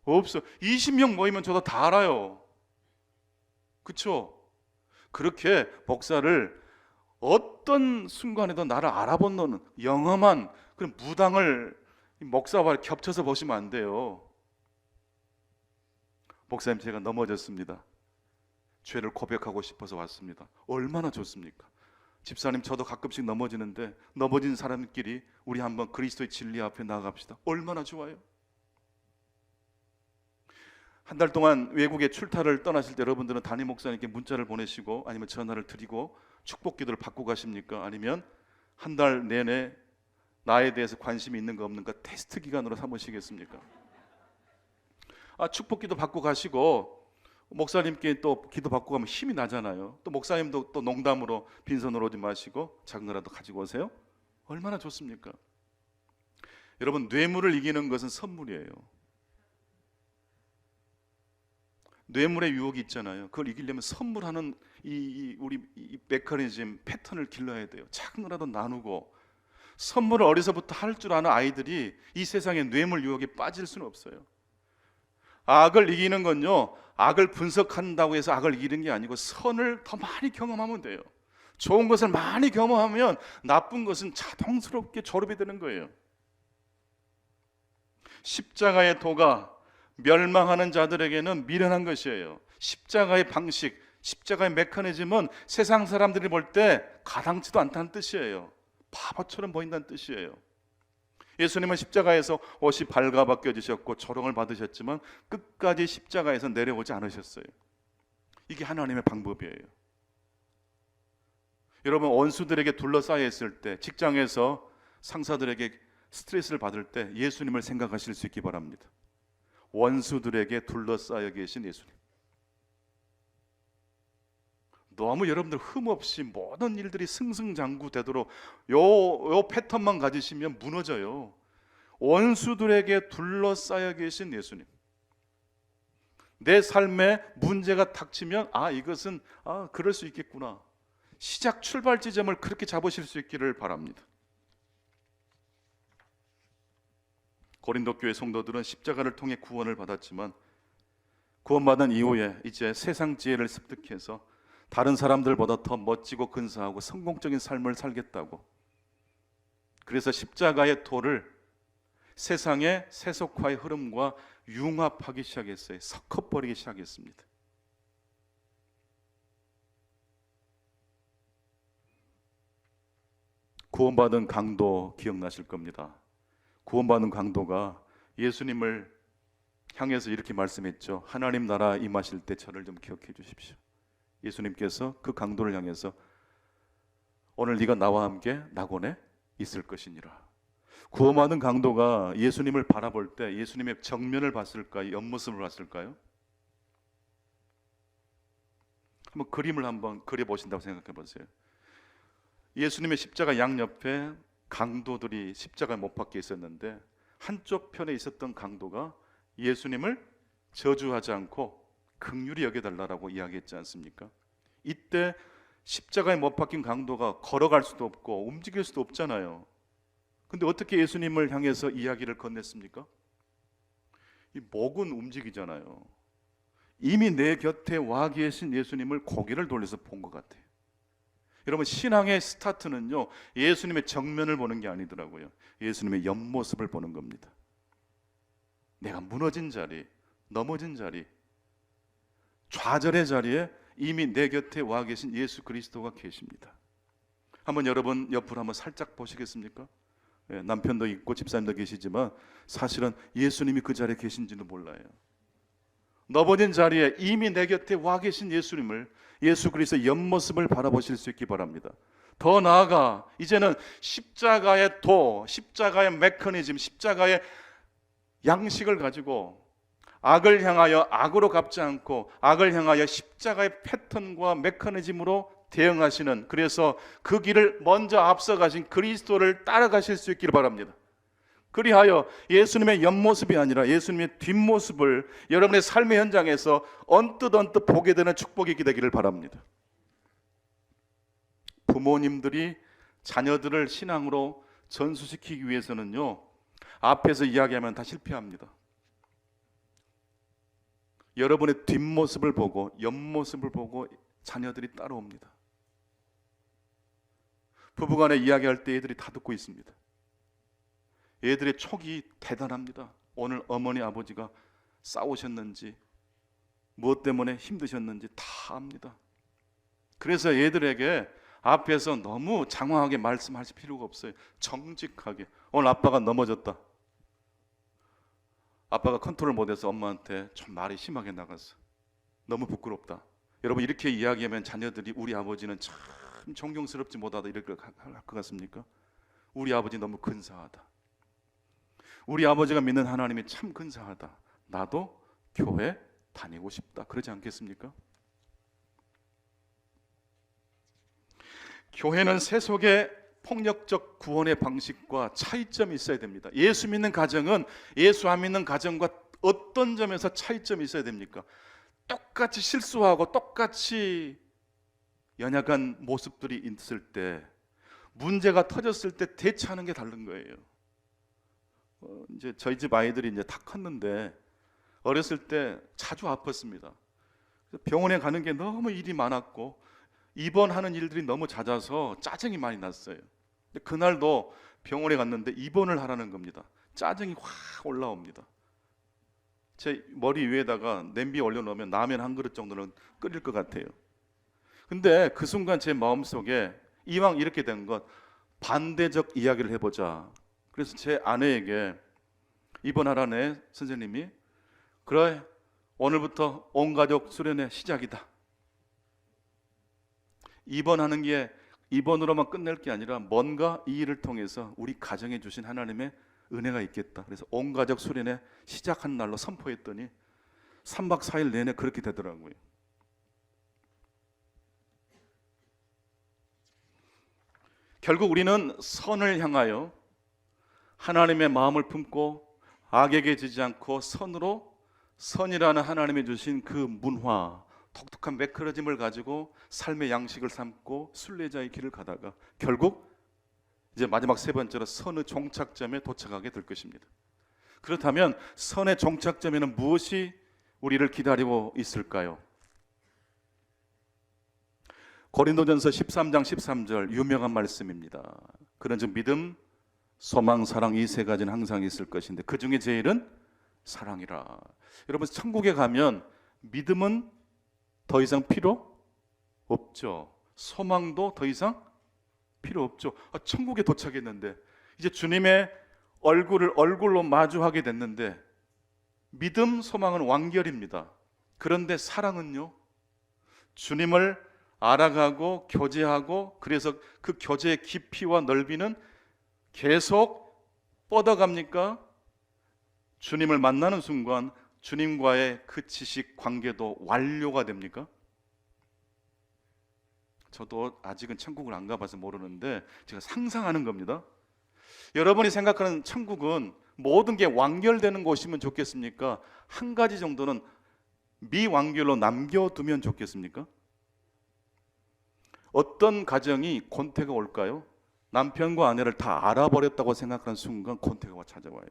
없어. 20명 모이면 저도 다 알아요. 그렇죠? 그렇게 목사를 어떤 순간에도 나를 알아보는 영험한 그런 무당을 목사와 겹쳐서 보시면 안 돼요. 목사님, 제가 넘어졌습니다. 죄를 고백하고 싶어서 왔습니다. 얼마나 좋습니까? 집사님, 저도 가끔씩 넘어지는데 넘어진 사람끼리 우리 한번 그리스도의 진리 앞에 나아갑시다. 얼마나 좋아요. 한 달 동안 외국에 출타를 떠나실 때 여러분들은 담임 목사님께 문자를 보내시고 아니면 전화를 드리고 축복 기도를 받고 가십니까? 아니면 한 달 내내 나에 대해서 관심이 있는가 없는가 테스트 기간으로 삼으시겠습니까? 축복 기도 받고 가시고 목사님께 또 기도 받고 가면 힘이 나잖아요. 또 목사님도 또 농담으로 빈손으로 오지 마시고 작은 거라도 가지고 오세요. 얼마나 좋습니까? 여러분, 뇌물을 이기는 것은 선물이에요. 뇌물의 유혹이 있잖아요. 그걸 이기려면 선물하는 우리 메커니즘, 패턴을 길러야 돼요. 작은 거라도 나누고. 선물을 어려서부터 할 줄 아는 아이들이 이 세상의 뇌물 유혹에 빠질 수는 없어요. 악을 이기는 건요, 악을 분석한다고 해서 악을 이기는 게 아니고 선을 더 많이 경험하면 돼요. 좋은 것을 많이 경험하면 나쁜 것은 자동스럽게 졸업이 되는 거예요. 십자가의 도가 멸망하는 자들에게는 미련한 것이에요. 십자가의 방식, 십자가의 메커니즘은 세상 사람들이 볼 때 가당치도 않다는 뜻이에요. 바보처럼 보인다는 뜻이에요. 예수님은 십자가에서 옷이 발가 벗겨지셨고 조롱을 받으셨지만 끝까지 십자가에서 내려오지 않으셨어요. 이게 하나님의 방법이에요. 여러분, 원수들에게 둘러싸여 있을 때, 직장에서 상사들에게 스트레스를 받을 때 예수님을 생각하실 수 있기 바랍니다. 원수들에게 둘러싸여 계신 예수님. 너무 여러분들 흠없이 모든 일들이 승승장구되도록 요 패턴만 가지시면 무너져요. 원수들에게 둘러싸여 계신 예수님. 내 삶에 문제가 닥치면 이것은 그럴 수 있겠구나. 시작 출발 지점을 그렇게 잡으실 수 있기를 바랍니다. 고린도 교회 성도들은 십자가를 통해 구원을 받았지만 구원받은 이후에 이제 세상 지혜를 습득해서 다른 사람들보다 더 멋지고 근사하고 성공적인 삶을 살겠다고, 그래서 십자가의 도를 세상의 세속화의 흐름과 융합하기 시작했어요. 섞어버리기 시작했습니다. 구원받은 강도 기억나실 겁니다. 구원받은 강도가 예수님을 향해서 이렇게 말씀했죠. 하나님 나라 임하실 때 저를 좀 기억해 주십시오. 예수님께서 그 강도를 향해서 오늘 네가 나와 함께 낙원에 있을 것이니라. 구원받은 강도가 예수님을 바라볼 때 예수님의 정면을 봤을까요? 옆모습을 봤을까요? 한번 그림을 한번 그려보신다고 생각해 보세요. 예수님의 십자가 양옆에 강도들이 십자가에 못 박혀 있었는데 한쪽 편에 있었던 강도가 예수님을 저주하지 않고 긍휼히 여겨달라고 이야기했지 않습니까? 이때 십자가에 못 박힌 강도가 걸어갈 수도 없고 움직일 수도 없잖아요. 근데 어떻게 예수님을 향해서 이야기를 건넸습니까? 이 목은 움직이잖아요. 이미 내 곁에 와 계신 예수님을 고개를 돌려서 본 것 같아요. 여러분, 신앙의 스타트는요, 예수님의 정면을 보는 게 아니더라고요. 예수님의 옆모습을 보는 겁니다. 내가 무너진 자리, 넘어진 자리, 좌절의 자리에 이미 내 곁에 와 계신 예수 그리스도가 계십니다. 한번 여러분 옆으로 한번 살짝 보시겠습니까? 남편도 있고 집사님도 계시지만 사실은 예수님이 그 자리에 계신지는 몰라요. 넘어진 자리에 이미 내 곁에 와 계신 예수님을, 예수 그리스도의 옆모습을 바라보실 수 있기 바랍니다. 더 나아가 이제는 십자가의 도, 십자가의 메커니즘, 십자가의 양식을 가지고 악을 향하여 악으로 갚지 않고 악을 향하여 십자가의 패턴과 메커니즘으로 대응하시는, 그래서 그 길을 먼저 앞서가신 그리스도를 따라가실 수 있기를 바랍니다. 그리하여 예수님의 옆모습이 아니라 예수님의 뒷모습을 여러분의 삶의 현장에서 언뜻 보게 되는 축복이 되기를 바랍니다. 부모님들이 자녀들을 신앙으로 전수시키기 위해서는요, 앞에서 이야기하면 다 실패합니다. 여러분의 뒷모습을 보고 옆모습을 보고 자녀들이 따라옵니다. 부부간에 이야기할 때 애들이 다 듣고 있습니다. 애들의 촉이 대단합니다. 오늘 어머니 아버지가 싸우셨는지 무엇 때문에 힘드셨는지 다 압니다. 그래서 애들에게 앞에서 너무 장황하게 말씀하실 필요가 없어요. 정직하게, 오늘 아빠가 넘어졌다, 아빠가 컨트롤 못해서 엄마한테 좀 말이 심하게 나갔어, 너무 부끄럽다. 여러분, 이렇게 이야기하면 자녀들이 우리 아버지는 참 존경스럽지 못하다 이렇게 할 것 같습니까? 우리 아버지 너무 근사하다, 우리 아버지가 믿는 하나님이 참 근사하다, 나도 교회 다니고 싶다, 그러지 않겠습니까? 교회는 세속의 폭력적 구원의 방식과 차이점이 있어야 됩니다. 예수 믿는 가정은 예수 안 믿는 가정과 어떤 점에서 차이점이 있어야 됩니까? 똑같이 실수하고 똑같이 연약한 모습들이 있을 때, 문제가 터졌을 때 대처하는 게 다른 거예요. 이제 저희 집 아이들이 이제 다 컸는데 어렸을 때 자주 아팠습니다. 병원에 가는 게 너무 일이 많았고 입원하는 일들이 너무 잦아서 짜증이 많이 났어요. 근데 그날도 병원에 갔는데 입원을 하라는 겁니다. 짜증이 확 올라옵니다. 제 머리 위에다가 냄비 올려놓으면 라면 한 그릇 정도는 끓일 것 같아요. 근데 그 순간 제 마음속에 이왕 이렇게 된 것, 반대적 이야기를 해보자. 그래서 제 아내에게 입원하라네 선생님이, 그래 오늘부터 온 가족 수련회 시작이다. 입원하는 게 입원으로만 끝낼 게 아니라 뭔가 이 일을 통해서 우리 가정에 주신 하나님의 은혜가 있겠다. 그래서 온 가족 수련회 시작한 날로 선포했더니 3박 4일 내내 그렇게 되더라고요. 결국 우리는 선을 향하여 하나님의 마음을 품고 악에게 지지 않고 선으로, 선이라는 하나님이 주신 그 문화, 독특한 메커니즘을 가지고 삶의 양식을 삼고 순례자의 길을 가다가 결국 이제 마지막 세 번째로 선의 종착점에 도착하게 될 것입니다. 그렇다면 선의 종착점에는 무엇이 우리를 기다리고 있을까요? 고린도전서 13장 13절 유명한 말씀입니다. 그런즉 믿음, 소망, 사랑 이 세 가지는 항상 있을 것인데 그 중에 제일은 사랑이라. 여러분, 천국에 가면 믿음은 더 이상 필요 없죠. 소망도 더 이상 필요 없죠. 천국에 도착했는데 이제 주님의 얼굴로 마주하게 됐는데 믿음, 소망은 완결입니다. 그런데 사랑은요, 주님을 알아가고 교제하고, 그래서 그 교제의 깊이와 넓이는 계속 뻗어갑니까? 주님을 만나는 순간 주님과의 그 지식 관계도 완료가 됩니까? 저도 아직은 천국을 안 가봐서 모르는데 제가 상상하는 겁니다. 여러분이 생각하는 천국은 모든 게 완결되는 곳이면 좋겠습니까? 한 가지 정도는 미완결로 남겨두면 좋겠습니까? 어떤 가정이 권태가 올까요? 남편과 아내를 다 알아버렸다고 생각하는 순간 권태가 찾아와요.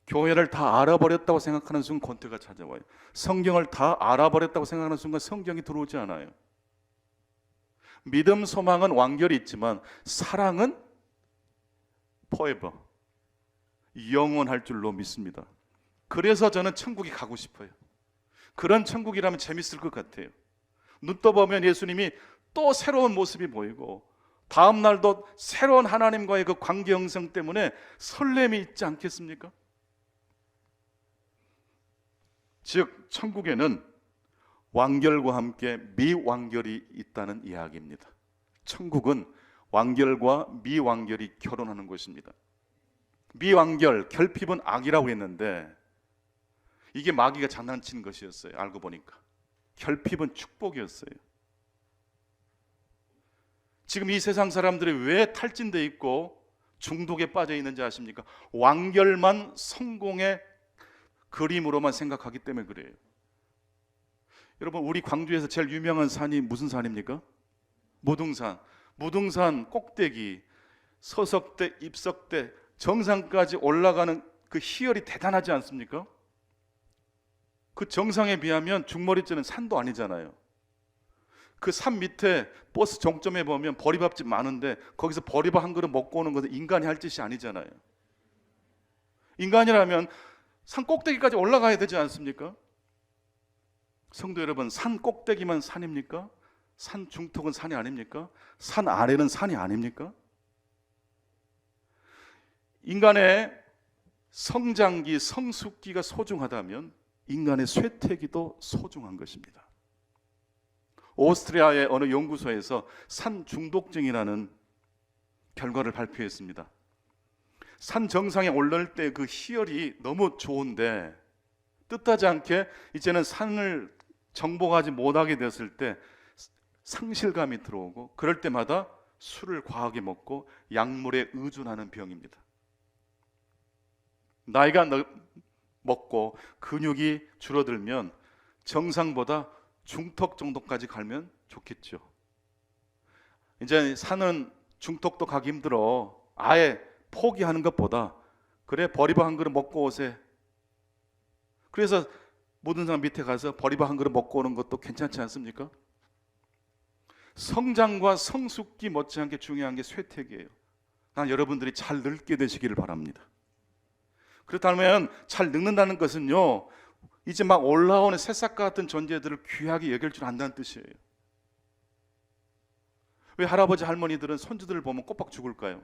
교회를 다 알아버렸다고 생각하는 순간 권태가 찾아와요. 성경을 다 알아버렸다고 생각하는 순간 성경이 들어오지 않아요. 믿음, 소망은 완결이 있지만 사랑은 forever, 영원할 줄로 믿습니다. 그래서 저는 천국에 가고 싶어요. 그런 천국이라면 재밌을 것 같아요. 눈 떠보면 예수님이 또 새로운 모습이 보이고 다음 날도 새로운 하나님과의 그 관계 형성 때문에 설렘이 있지 않겠습니까? 즉 천국에는 완결과 함께 미완결이 있다는 이야기입니다. 천국은 완결과 미완결이 결혼하는 곳입니다. 미완결, 결핍은 악이라고 했는데 이게 마귀가 장난치는 것이었어요. 알고 보니까 결핍은 축복이었어요. 지금 이 세상 사람들이 왜 탈진돼 있고 중독에 빠져 있는지 아십니까? 완결만 성공의 그림으로만 생각하기 때문에 그래요. 여러분, 우리 광주에서 제일 유명한 산이 무슨 산입니까? 무등산. 무등산 꼭대기 서석대, 입석대, 정상까지 올라가는 그 희열이 대단하지 않습니까? 그 정상에 비하면 중머리째는 산도 아니잖아요. 그 산 밑에 버스 종점에 보면 보리밥집 많은데 거기서 보리밥 한 그릇 먹고 오는 것은 인간이 할 짓이 아니잖아요. 인간이라면 산 꼭대기까지 올라가야 되지 않습니까? 성도 여러분, 산 꼭대기만 산입니까? 산 중턱은 산이 아닙니까? 산 아래는 산이 아닙니까? 인간의 성장기, 성숙기가 소중하다면 인간의 쇠퇴기도 소중한 것입니다. 오스트리아의 어느 연구소에서 산 중독증이라는 결과를 발표했습니다. 산 정상에 올라올 때 그 희열이 너무 좋은데 뜻하지 않게 이제는 산을 정복하지 못하게 됐을 때 상실감이 들어오고, 그럴 때마다 술을 과하게 먹고 약물에 의존하는 병입니다. 나이가 먹고 근육이 줄어들면 정상보다 중턱 정도까지 가면 좋겠죠. 이제 산은 중턱도 가기 힘들어, 아예 포기하는 것보다 그래 보리밥 한 그릇 먹고 오세. 그래서 모든 사람 밑에 가서 보리밥 한 그릇 먹고 오는 것도 괜찮지 않습니까? 성장과 성숙기 못지않게 중요한 게 쇠퇴기예요. 난 여러분들이 잘 늙게 되시기를 바랍니다. 그렇다면 잘 늙는다는 것은요, 이제 막 올라오는 새싹 같은 존재들을 귀하게 여길 줄 안다는 뜻이에요. 왜 할아버지 할머니들은 손주들을 보면 꼬박 죽을까요?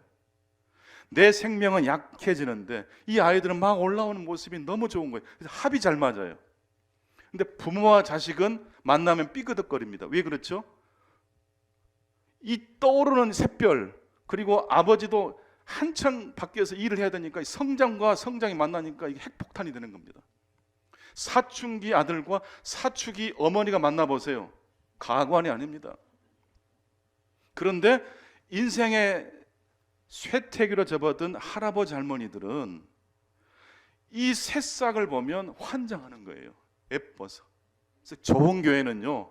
내 생명은 약해지는데 이 아이들은 막 올라오는 모습이 너무 좋은 거예요. 그래서 합이 잘 맞아요. 근데 부모와 자식은 만나면 삐그덕거립니다. 왜 그렇죠? 이 떠오르는 샛별, 그리고 아버지도 한창 밖에서 일을 해야 되니까 성장과 성장이 만나니까 이게 핵폭탄이 되는 겁니다. 사춘기 아들과 사춘기 어머니가 만나보세요. 가관이 아닙니다. 그런데 인생의 쇠퇴기로 접어든 할아버지 할머니들은 이 새싹을 보면 환장하는 거예요. 예뻐서. 그래서 좋은 교회는요,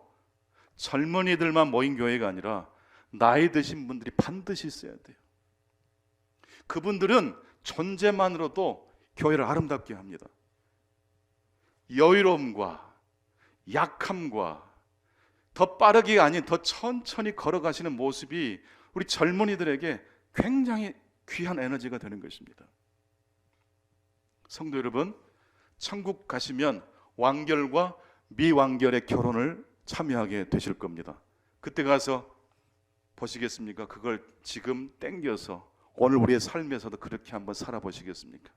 젊은이들만 모인 교회가 아니라 나이 드신 분들이 반드시 있어야 돼요. 그분들은 존재만으로도 교회를 아름답게 합니다. 여유로움과 약함과 더 빠르게 아닌 더 천천히 걸어가시는 모습이 우리 젊은이들에게 굉장히 귀한 에너지가 되는 것입니다. 성도 여러분, 천국 가시면 완결과 미완결의 결혼을 참여하게 되실 겁니다. 그때 가서 보시겠습니까? 그걸 지금 땡겨서 오늘 우리의 삶에서도 그렇게 한번 살아보시겠습니까?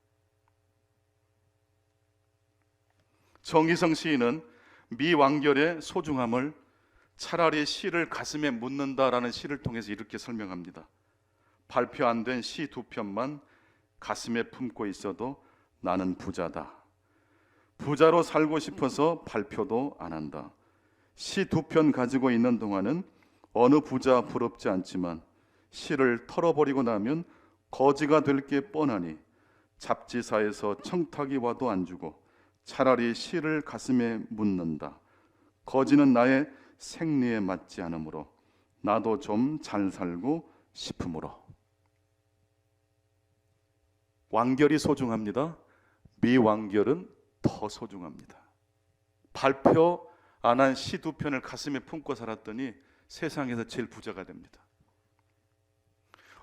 정희성 시인은 미완결의 소중함을 차라리 시를 가슴에 묻는다라는 시를 통해서 이렇게 설명합니다. 발표 안 된 시 2편만 가슴에 품고 있어도 나는 부자다. 부자로 살고 싶어서 발표도 안 한다. 시 2편 가지고 있는 동안은 어느 부자 부럽지 않지만 시를 털어버리고 나면 거지가 될 게 뻔하니 잡지사에서 청탁이 와도 안 주고 차라리 시를 가슴에 묻는다. 거지는 나의 생리에 맞지 않으므로 나도 좀 잘 살고 싶으므로. 완결이 소중합니다. 미완결은 더 소중합니다. 발표 안 한 시 2편을 가슴에 품고 살았더니 세상에서 제일 부자가 됩니다.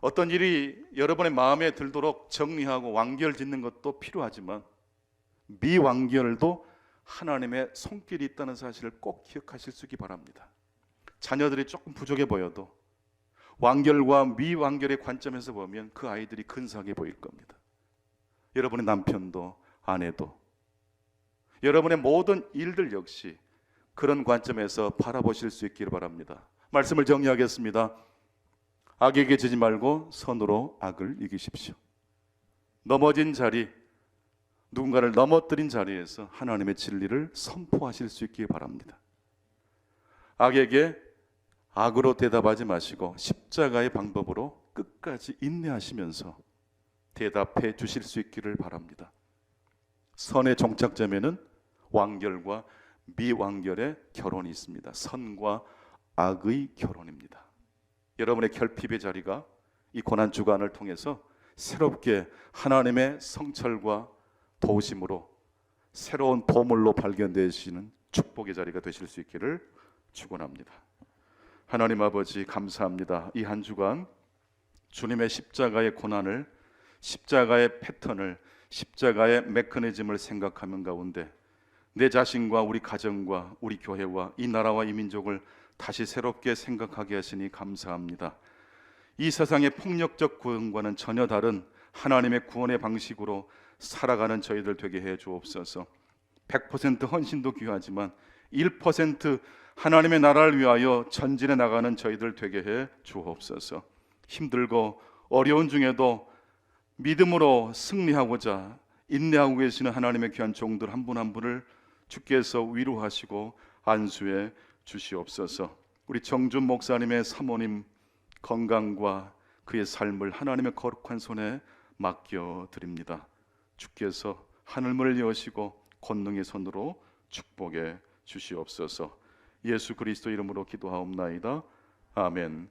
어떤 일이 여러분의 마음에 들도록 정리하고 완결 짓는 것도 필요하지만 미완결도 하나님의 손길이 있다는 사실을 꼭 기억하실 수 있기 바랍니다. 자녀들이 조금 부족해 보여도 완결과 미완결의 관점에서 보면 그 아이들이 근사하게 보일 겁니다. 여러분의 남편도 아내도 여러분의 모든 일들 역시 그런 관점에서 바라보실 수 있기를 바랍니다. 말씀을 정리하겠습니다. 악에게 지지 말고 선으로 악을 이기십시오. 넘어진 자리, 누군가를 넘어뜨린 자리에서 하나님의 진리를 선포하실 수 있기 바랍니다. 악에게 악으로 대답하지 마시고 십자가의 방법으로 끝까지 인내하시면서 대답해 주실 수 있기를 바랍니다. 선의 종착점에는 완결과 미완결의 결혼이 있습니다. 선과 악의 결혼입니다. 여러분의 결핍의 자리가 이 고난 주간을 통해서 새롭게 하나님의 성철과 도우심으로 새로운 보물로 발견되시는 축복의 자리가 되실 수 있기를 축원합니다. 하나님 아버지 감사합니다. 이 한 주간 주님의 십자가의 고난을, 십자가의 패턴을, 십자가의 메커니즘을 생각하는 가운데 내 자신과 우리 가정과 우리 교회와 이 나라와 이 민족을 다시 새롭게 생각하게 하시니 감사합니다. 이 세상의 폭력적 구원과는 전혀 다른 하나님의 구원의 방식으로 살아가는 저희들 되게 해 주옵소서. 100% 헌신도 귀하지만 1% 하나님의 나라를 위하여 전진해 나가는 저희들 되게 해 주옵소서. 힘들고 어려운 중에도 믿음으로 승리하고자 인내하고 계시는 하나님의 귀한 종들 한 분 한 분을 주께서 위로하시고 안수해 주시옵소서. 우리 정준 목사님의 사모님 건강과 그의 삶을 하나님의 거룩한 손에 맡겨 드립니다. 주께서 하늘문을 여시고 권능의 손으로 축복해 주시옵소서. 예수 그리스도 이름으로 기도하옵나이다. 아멘.